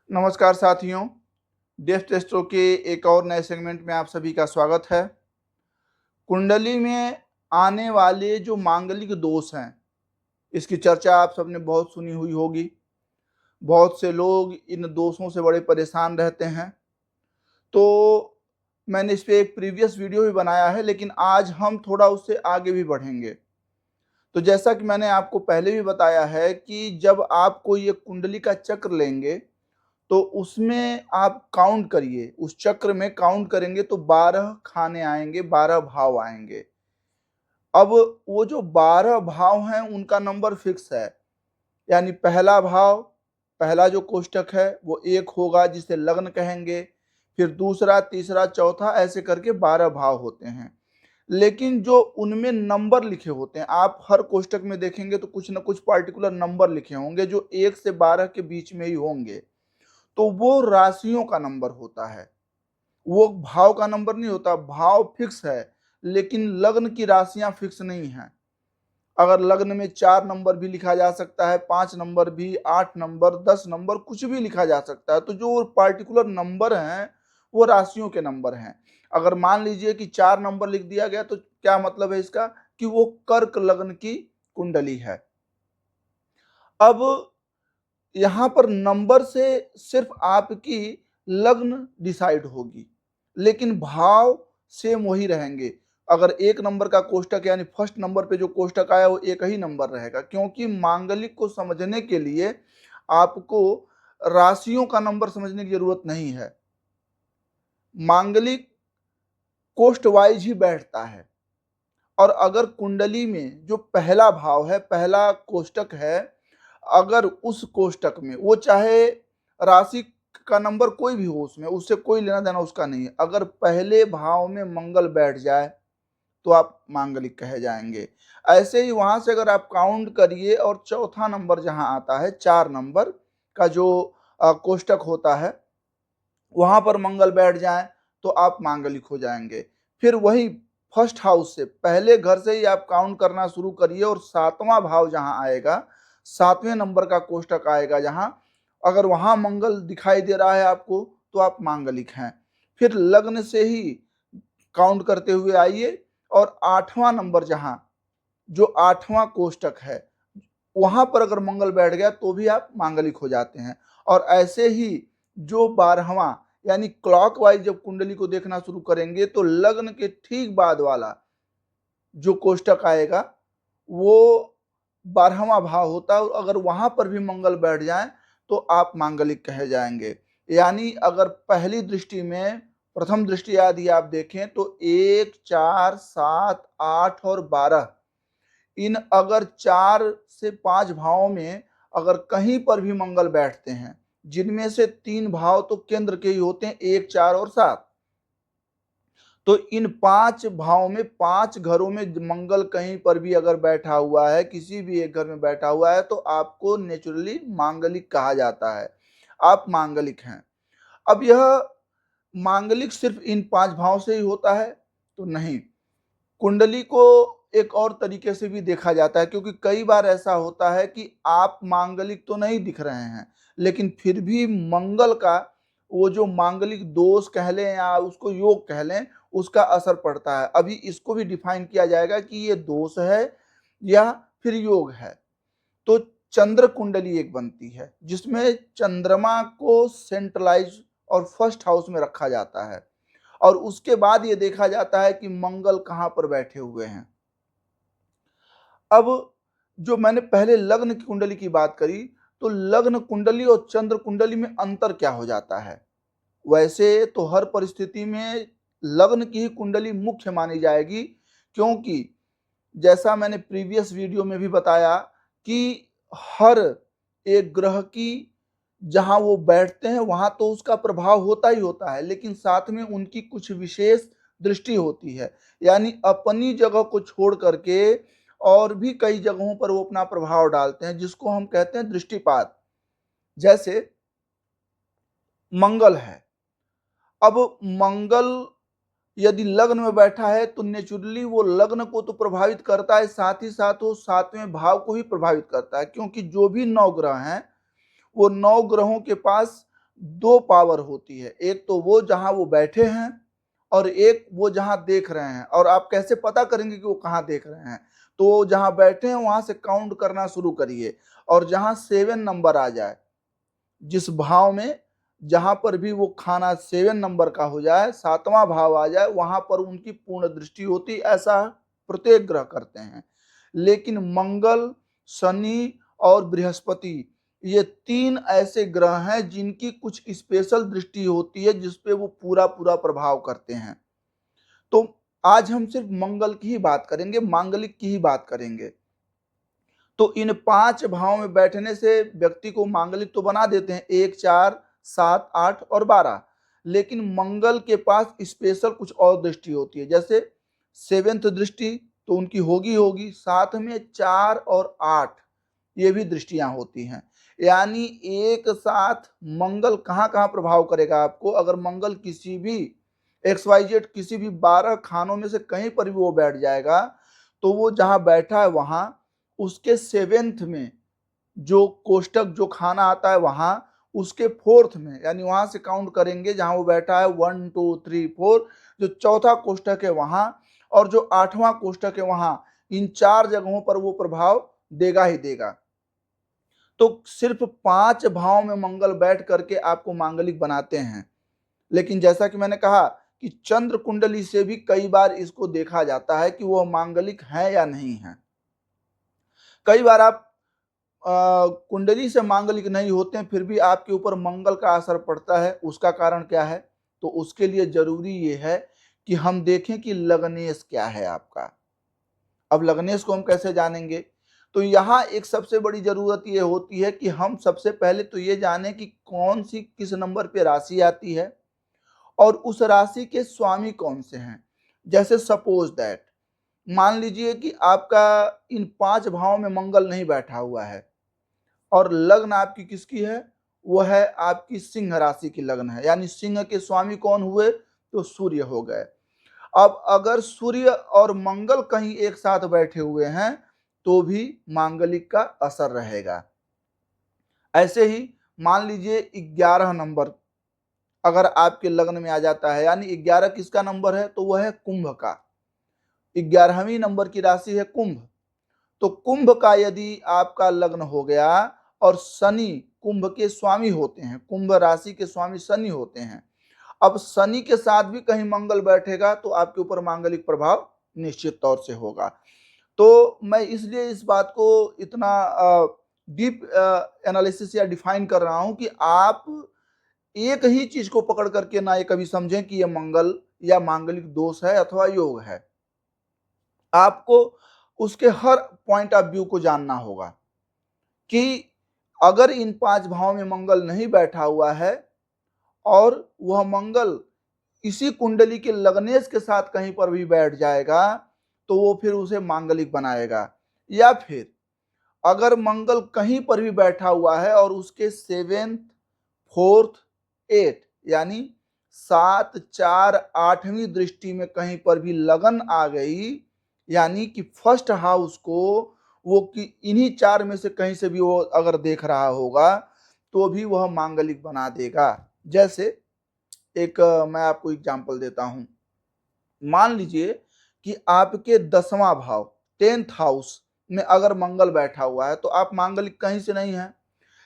नमस्कार साथियों, def Testo के एक और नए सेगमेंट में आप सभी का स्वागत है। कुंडली में आने वाले जो मांगलिक दोष हैं, इसकी चर्चा आप सबने बहुत सुनी हुई होगी। बहुत से लोग इन दोषों से बड़े परेशान रहते हैं। तो मैंने इस पे एक प्रीवियस वीडियो भी बनाया है, लेकिन आज हम थोड़ा उससे आगे भी बढ़ेंगे। तो जैसा कि मैंने आपको पहले भी बताया है कि जब आप कोई एक कुंडली का चक्र लेंगे तो उसमें आप काउंट करिए, उस चक्र में काउंट करेंगे तो 12 खाने आएंगे, 12 भाव आएंगे। अब वो जो 12 भाव हैं उनका नंबर फिक्स है, यानी पहला भाव, पहला जो कोष्टक है वो 1 होगा जिसे लग्न कहेंगे, फिर दूसरा, तीसरा, चौथा, ऐसे करके 12 भाव होते हैं। लेकिन जो उनमें नंबर लिखे होते हैं, आप हर कोष्टक में देखेंगे तो कुछ ना कुछ पार्टिकुलर नंबर लिखे होंगे जो 1 से 12 के बीच में ही होंगे। तो वो राशियों का नंबर होता है, वो भाव का नंबर नहीं होता। भाव फिक्स है, लेकिन लग्न की राशियां फिक्स नहीं हैं। अगर लग्न में 4 नंबर भी लिखा जा सकता है, 5 नंबर भी, 8 नंबर, 10 नंबर, कुछ भी लिखा जा सकता है। तो जो पार्टिकुलर नंबर हैं वो राशियों के नंबर हैं। अगर मान लीजिए कि 4 नंबर लिख दिया गया तो क्या मतलब है इसका, कि वो कर्क लग्न की कुंडली है। अब यहाँ पर नंबर से सिर्फ आपकी लग्न डिसाइड होगी, लेकिन भाव सेम वही रहेंगे। अगर 1 नंबर का कोष्टक यानी फर्स्ट नंबर पे जो कोष्टक आया वो एक ही नंबर रहेगा, क्योंकि मांगलिक को समझने के लिए आपको राशियों का नंबर समझने की जरूरत नहीं है। मांगलिक कोष्ट वाइज ही बैठता है। और अगर कुंडली में जो पहला भाव है, पहला कोष्टक है, अगर उस कोष्टक में वो चाहे राशि का नंबर कोई भी हो, उसमें उससे कोई लेना देना उसका नहीं है, अगर पहले भाव में मंगल बैठ जाए तो आप मांगलिक कहे जाएंगे। ऐसे ही वहां से अगर आप काउंट करिए और चौथा नंबर जहां आता है, 4 नंबर का जो कोष्टक होता है, वहां पर मंगल बैठ जाए तो आप मांगलिक हो जाएंगे। फिर वही फर्स्ट हाउस से, पहले घर से ही आप काउंट करना शुरू करिए और 7वां भाव जहां आएगा, 7वें नंबर का कोष्टक आएगा जहां, अगर वहां मंगल दिखाई दे रहा है आपको तो आप मांगलिक हैं। फिर लग्न से ही काउंट करते हुए आइए और 8वां नंबर जहां, जो 8वां कोष्टक है, वहां पर अगर मंगल बैठ गया तो भी आप मांगलिक हो जाते हैं। और ऐसे ही जो 12वां, यानी क्लॉकवाइज जब कुंडली को देखना शुरू करेंगे तो लग्न के ठीक बाद वाला जो कोष्टक आएगा वो 12वां भाव होता है, और अगर वहां पर भी मंगल बैठ जाए तो आप मांगलिक कहे जाएंगे। यानी अगर पहली दृष्टि में, प्रथम दृष्टि यदि आप देखें तो 1, 4, 7, 8 और 12, इन अगर 4 से 5 भावों में अगर कहीं पर भी मंगल बैठते हैं, जिनमें से 3 भाव तो केंद्र के ही होते हैं, 1, 4 और 7, तो इन 5 भावों में, 5 घरों में मंगल कहीं पर भी अगर बैठा हुआ है, किसी भी एक घर में बैठा हुआ है, तो आपको नेचुरली मांगलिक कहा जाता है, आप मांगलिक हैं। अब यह मांगलिक सिर्फ इन 5 भाव से ही होता है तो नहीं, कुंडली को एक और तरीके से भी देखा जाता है, क्योंकि कई बार ऐसा होता है कि आप मांगलिक तो नहीं दिख रहे हैं, लेकिन फिर भी मंगल का वो जो मांगलिक दोष कह लें या उसको योग कह लें, उसका असर पड़ता है। अभी इसको भी डिफाइन किया जाएगा कि ये दोष है या फिर योग है। तो चंद्र कुंडली एक बनती है जिसमें चंद्रमा को सेंट्रलाइज और फर्स्ट हाउस में रखा जाता है, और उसके बाद ये देखा जाता है कि मंगल कहां पर बैठे हुए हैं। अब जो मैंने पहले लग्न की कुंडली की बात करी, तो लग्न कुंडली और चंद्र कुंडली में अंतर क्या हो जाता है। वैसे तो हर परिस्थिति में लग्न की ही कुंडली मुख्य मानी जाएगी, क्योंकि जैसा मैंने प्रीवियस वीडियो में भी बताया कि हर एक ग्रह की जहां वो बैठते हैं वहां तो उसका प्रभाव होता ही होता है, लेकिन साथ में उनकी कुछ विशेष दृष्टि होती है, यानी अपनी जगह को छोड़ करके और भी कई जगहों पर वो अपना प्रभाव डालते हैं, जिसको हम कहते हैं दृष्टिपात। जैसे मंगल है, अब मंगल यदि लग्न में बैठा है तो नेचुरली वो लग्न को तो प्रभावित करता है, साथ ही साथ वो 7वें भाव को भी प्रभावित करता है, क्योंकि जो भी 9 ग्रह हैं वो 9 ग्रहों के पास 2 पावर होती है। एक तो वो जहां वो बैठे हैं और एक वो जहां देख रहे हैं। और आप कैसे पता करेंगे कि वो कहां देख रहे हैं? तो जहां बैठे हैं वहां से काउंट करना शुरू करिए और जहां 7 नंबर आ जाए, जिस भाव में जहां पर भी वो खाना 7 नंबर का हो जाए, 7वां भाव आ जाए, वहां पर उनकी पूर्ण दृष्टि होती। ऐसा प्रत्येक ग्रह करते हैं। लेकिन मंगल, शनि और बृहस्पति, ये 3 ऐसे ग्रह हैं जिनकी कुछ स्पेशल दृष्टि होती है जिसपे वो पूरा पूरा प्रभाव करते हैं। तो आज हम सिर्फ मंगल की ही बात करेंगे, मांगलिक की ही बात करेंगे। तो इन 5 भावों में बैठने से व्यक्ति को मांगलिक तो बना देते हैं, 1, 4, 7, 8 और 12। लेकिन मंगल के पास स्पेशल कुछ और दृष्टि होती है। जैसे 7th दृष्टि तो उनकी होगी, साथ में 4 और 8 ये भी दृष्टियां होती हैं। यानी एक साथ मंगल कहां कहां प्रभाव करेगा आपको? अगर मंगल किसी भी XYZ किसी भी 12 खानों में से कहीं पर भी वो बैठ जाएगा, तो वो जहां बैठा है वहां उसके 7th में जो कोष्टक जो खाना आता है वहां, उसके 4th में, यानी वहां से काउंट करेंगे जहां वो बैठा है 1, 2, 3, 4, जो चौथा कोष्टक है वहां और जो 8वां कोष्टक है वहां, इन 4 जगहों पर वो प्रभाव देगा ही देगा। तो सिर्फ 5 भाव में मंगल बैठ करके आपको मांगलिक बनाते हैं। लेकिन जैसा कि मैंने कहा कि चंद्र कुंडली से भी कई बार इसको देखा जाता है कि वह मांगलिक है या नहीं है। कई बार आप कुंडली से मांगलिक नहीं होते हैं, फिर भी आपके ऊपर मंगल का असर पड़ता है। उसका कारण क्या है? तो उसके लिए जरूरी ये है कि हम देखें कि लग्नेश क्या है आपका। अब लग्नेश को हम कैसे जानेंगे? तो यहाँ एक सबसे बड़ी जरूरत ये होती है कि हम सबसे पहले तो ये जाने कि कौन सी किस नंबर पे राशि आती है और उस राशि के स्वामी कौन से हैं। जैसे सपोज दैट, मान लीजिए कि आपका इन 5 भावों में मंगल नहीं बैठा हुआ है और लग्न आपकी किसकी है? वो है आपकी सिंह राशि की लग्न है, यानी सिंह के स्वामी कौन हुए? तो सूर्य हो गए। अब अगर सूर्य और मंगल कहीं एक साथ बैठे हुए हैं तो भी मांगलिक का असर रहेगा। ऐसे ही मान लीजिए 11 नंबर अगर आपके लग्न में आ जाता है, यानी 11 किसका नंबर है? तो वह है कुंभ का। 11वीं नंबर की राशि है कुंभ। तो कुंभ का यदि आपका लग्न हो गया और शनि कुंभ के स्वामी होते हैं, कुंभ राशि के स्वामी शनि होते हैं। अब शनि के साथ भी कहीं मंगल बैठेगा तो आपके ऊपर मांगलिक प्रभाव निश्चित तौर से होगा। तो मैं इसलिए इस बात को इतना डीप एनालिसिस या डिफाइन कर रहा हूं कि आप एक ही चीज को पकड़ करके ना ये कभी समझें कि ये मंगल या मांगलिक दोष है अथवा योग है। आपको उसके हर पॉइंट ऑफ व्यू को जानना होगा कि अगर इन 5 भावों में मंगल नहीं बैठा हुआ है और वह मंगल इसी कुंडली के लग्नेश के साथ कहीं पर भी बैठ जाएगा तो वो फिर उसे मांगलिक बनाएगा। या फिर अगर मंगल कहीं पर भी बैठा हुआ है और उसके 7th, 4th, 8 यानी 7, 4, 8वीं दृष्टि में कहीं पर भी लगन आ गई, यानी कि फर्स्ट हाउस को वो कि इन्हीं 4 में से कहीं से भी वो अगर देख रहा होगा तो भी वह मांगलिक बना देगा। जैसे एक मैं आपको एग्जांपल देता हूं। मान लीजिए कि आपके 10वां भाव 10th हाउस में अगर मंगल बैठा हुआ है तो आप मांगलिक कहीं से नहीं है।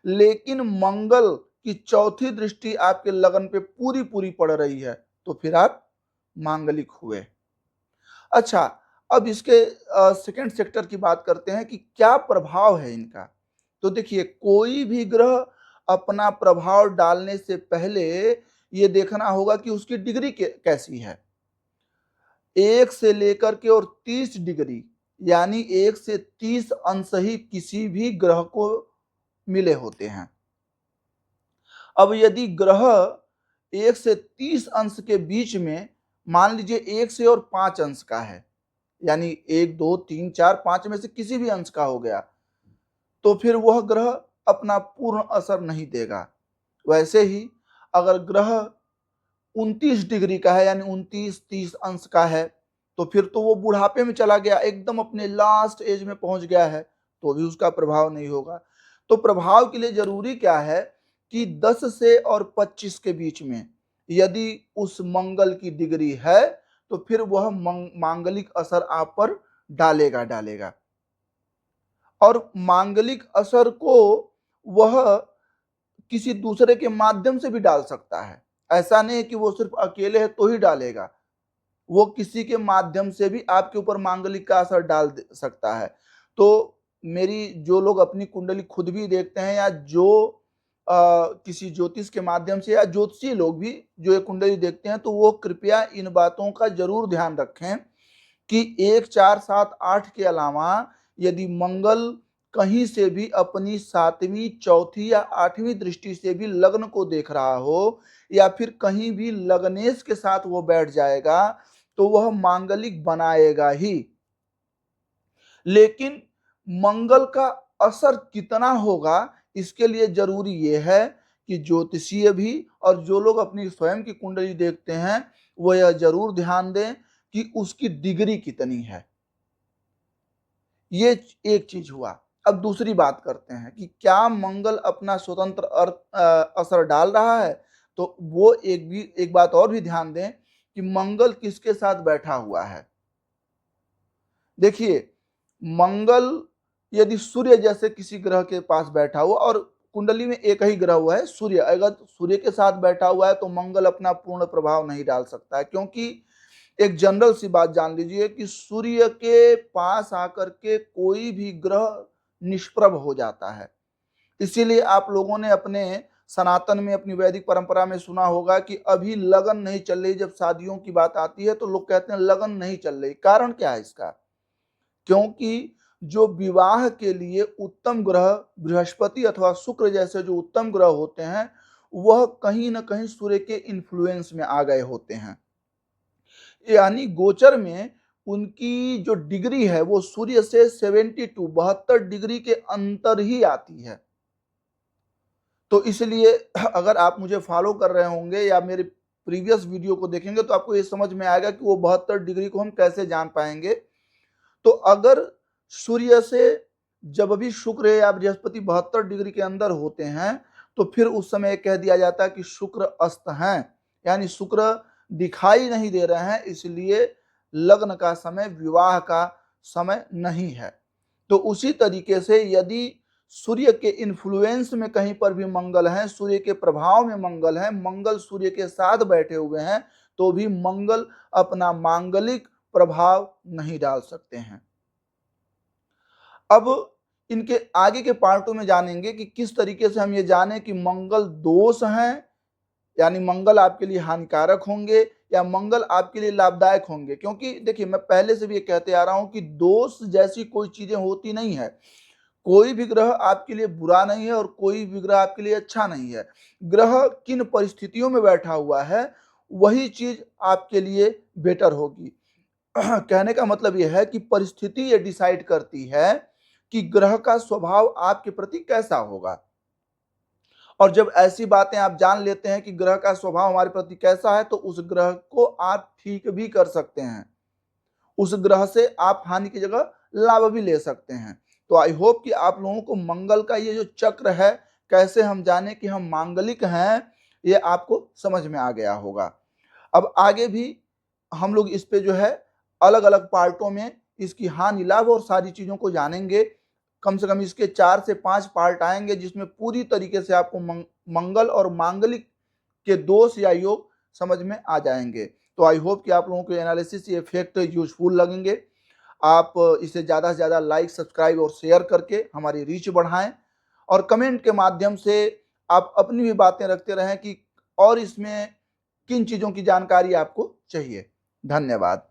लेकिन मंगल की चौथी दृष्टि आपके लगन पे पूरी पूरी पड़ रही है तो फिर आप मांगलिक हुए। अच्छा, अब इसके सेकंड सेक्टर की बात करते हैं कि क्या प्रभाव है इनका। तो देखिए, कोई भी ग्रह अपना प्रभाव डालने से पहले ये देखना होगा कि उसकी डिग्री कैसी है। 1 से लेकर के और 30 डिग्री यानी 1 से 30 अंश ही किसी भी ग्रह को मिले होते हैं। अब यदि ग्रह 1 से 30 अंश के बीच में मान लीजिए 1 से और 5 अंश का है, यानी 1, 2, 3, 4, 5 में से किसी भी अंश का हो गया तो फिर वह ग्रह अपना पूर्ण असर नहीं देगा। वैसे ही अगर ग्रह 29 डिग्री का है, यानी 29-30 अंश का है, तो फिर तो वो बुढ़ापे में चला गया, एकदम अपने लास्ट एज में पहुंच गया है, तो भी उसका प्रभाव नहीं होगा। तो प्रभाव के लिए जरूरी क्या है कि 10 से और 25 के बीच में यदि उस मंगल की डिग्री है तो फिर वह मांगलिक असर आप पर डालेगा। और मांगलिक असर को वह किसी दूसरे के माध्यम से भी डाल सकता है। ऐसा नहीं है कि वो सिर्फ अकेले है तो ही डालेगा, वो किसी के माध्यम से भी आपके ऊपर मांगलिक का असर डाल सकता है। तो मेरी जो लोग अपनी कुंडली खुद भी देखते हैं या जो किसी ज्योतिष के माध्यम से या ज्योतिषी लोग भी जो ये कुंडली देखते हैं, तो वो कृपया इन बातों का जरूर ध्यान रखें कि 1, 4, 7, 8 के अलावा यदि मंगल कहीं से भी अपनी 7वीं, चौथी या 8वीं दृष्टि से भी लग्न को देख रहा हो या फिर कहीं भी लग्नेश के साथ वो बैठ जाएगा तो वह मांगलिक बनाएगा ही। लेकिन मंगल का असर कितना होगा इसके लिए जरूरी यह है कि ज्योतिषीय भी और जो लोग अपनी स्वयं की कुंडली देखते हैं वो यह जरूर ध्यान दें कि उसकी डिग्री कितनी है। ये एक चीज हुआ। अब दूसरी बात करते हैं कि क्या मंगल अपना स्वतंत्र असर डाल रहा है, तो वो एक बात और भी ध्यान दें कि मंगल किसके साथ बैठा हुआ है। देखिए, मंगल यदि सूर्य जैसे किसी ग्रह के पास बैठा हुआ, और कुंडली में एक ही ग्रह हुआ है सूर्य, अगर सूर्य के साथ बैठा हुआ है तो मंगल अपना पूर्ण प्रभाव नहीं डाल सकता है, क्योंकि एक जनरल सी बात जान लीजिए कि सूर्य के पास आकर के कोई भी ग्रह निष्प्रभ हो जाता है। इसीलिए आप लोगों ने अपने सनातन में, अपनी वैदिक परंपरा में सुना होगा कि अभी लगन नहीं चल रही। जब शादियों की बात आती है तो लोग कहते हैं लगन नहीं चल रही। कारण क्या है इसका? क्योंकि जो विवाह के लिए उत्तम ग्रह बृहस्पति अथवा शुक्र जैसे जो उत्तम ग्रह होते हैं वह कहीं ना कहीं सूर्य के इन्फ्लुएंस में आ गए होते हैं, यानी गोचर में उनकी जो डिग्री है वो सूर्य से 72 डिग्री के अंतर ही आती है। तो इसलिए अगर आप मुझे फॉलो कर रहे होंगे या मेरे प्रीवियस वीडियो को देखेंगे तो आपको ये समझ में आएगा कि वो 72 डिग्री को हम कैसे जान पाएंगे। तो अगर सूर्य से जब भी शुक्र या बृहस्पति 72 डिग्री के अंदर होते हैं तो फिर उस समय कह दिया जाता है कि शुक्र अस्त हैं, यानी शुक्र दिखाई नहीं दे रहे हैं, इसलिए लग्न का समय, विवाह का समय नहीं है। तो उसी तरीके से यदि सूर्य के इन्फ्लुएंस में कहीं पर भी मंगल है, सूर्य के प्रभाव में मंगल है, मंगल सूर्य के साथ बैठे हुए हैं, तो भी मंगल अपना मांगलिक प्रभाव नहीं डाल सकते हैं। अब इनके आगे के पार्टों में जानेंगे कि किस तरीके से हम ये जाने कि मंगल दोष हैं, यानी मंगल आपके लिए हानिकारक होंगे या मंगल आपके लिए लाभदायक होंगे। क्योंकि देखिए, मैं पहले से भी ये कहते आ रहा हूं कि दोष जैसी कोई चीजें होती नहीं है। कोई भी ग्रह आपके लिए बुरा नहीं है और कोई भी ग्रह आपके लिए अच्छा नहीं है। ग्रह किन परिस्थितियों में बैठा हुआ है वही चीज आपके लिए बेटर होगी। कहने का मतलब यह है कि परिस्थिति ये डिसाइड करती है कि ग्रह का स्वभाव आपके प्रति कैसा होगा। और जब ऐसी बातें आप जान लेते हैं कि ग्रह का स्वभाव हमारे प्रति कैसा है तो उस ग्रह को आप ठीक भी कर सकते हैं, उस ग्रह से आप हानि की जगह लाभ भी ले सकते हैं। तो आई होप कि आप लोगों को मंगल का ये जो चक्र है, कैसे हम जाने कि हम मांगलिक हैं, ये आपको समझ में आ गया होगा। अब आगे भी हम लोग इस पे जो है अलग अलग पार्टों में इसकी हानि लाभ और सारी चीजों को जानेंगे। कम से कम इसके 4 से 5 पार्ट आएंगे जिसमें पूरी तरीके से आपको मंगल और मांगलिक के दोष या योग समझ में आ जाएंगे। तो आई होप कि आप लोगों को एनालिसिस ये फैक्ट यूजफुल लगेंगे। आप इसे ज़्यादा से ज़्यादा लाइक, सब्सक्राइब और शेयर करके हमारी रीच बढ़ाएं और कमेंट के माध्यम से आप अपनी भी बातें रखते रहें कि और इसमें किन चीज़ों की जानकारी आपको चाहिए। धन्यवाद।